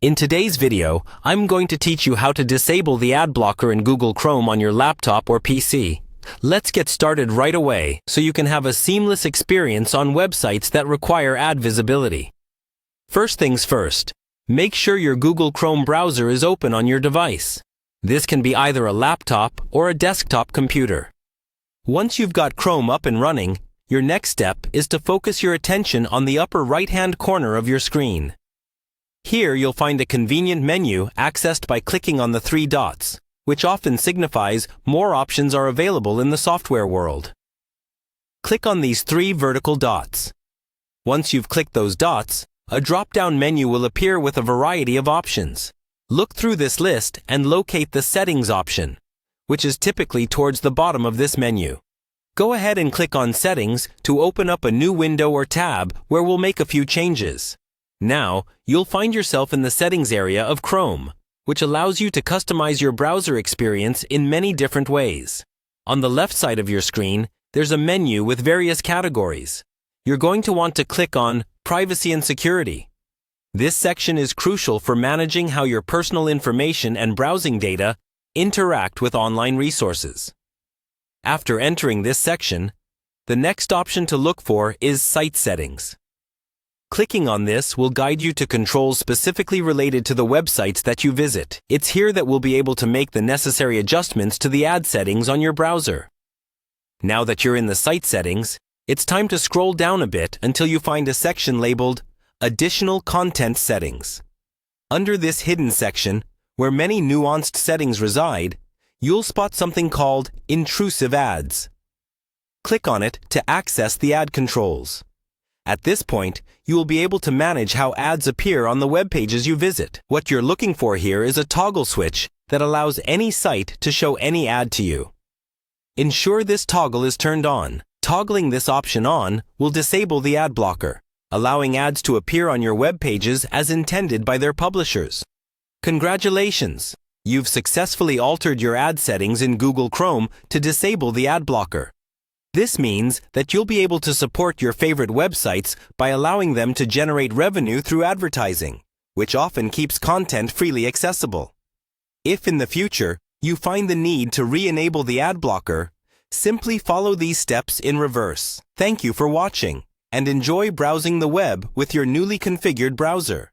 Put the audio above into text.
In today's video, I'm going to teach you how to disable the ad blocker in Google Chrome on your laptop or PC. Let's get started right away so you can have a seamless experience on websites that require ad visibility. First things first, make sure your Google Chrome browser is open on your device. This can be either a laptop or a desktop computer. Once you've got Chrome up and running, your next step is to focus your attention on the upper right-hand corner of your screen. Here you'll find a convenient menu accessed by clicking on the three dots, which often signifies more options are available in the software world. Click on these three vertical dots. Once you've clicked those dots, a drop-down menu will appear with a variety of options. Look through this list and locate the Settings option, which is typically towards the bottom of this menu. Go ahead and click on Settings to open up a new window or tab where we'll make a few changes. Now, you'll find yourself in the settings area of Chrome, which allows you to customize your browser experience in many different ways. On the left side of your screen, there's a menu with various categories. You're going to want to click on Privacy and Security. This section is crucial for managing how your personal information and browsing data interact with online resources. After entering this section, the next option to look for is Site Settings. Clicking on this will guide you to controls specifically related to the websites that you visit. It's here that we'll be able to make the necessary adjustments to the ad settings on your browser. Now that you're in the site settings, it's time to scroll down a bit until you find a section labeled Additional Content Settings. Under this hidden section, where many nuanced settings reside, you'll spot something called Intrusive Ads. Click on it to access the ad controls. At this point, you will be able to manage how ads appear on the web pages you visit. What you're looking for here is a toggle switch that allows any site to show any ad to you. Ensure this toggle is turned on. Toggling this option on will disable the ad blocker, allowing ads to appear on your web pages as intended by their publishers. Congratulations! You've successfully altered your ad settings in Google Chrome to disable the ad blocker. This means that you'll be able to support your favorite websites by allowing them to generate revenue through advertising, which often keeps content freely accessible. If in the future you find the need to re-enable the ad blocker, simply follow these steps in reverse. Thank you for watching, and enjoy browsing the web with your newly configured browser.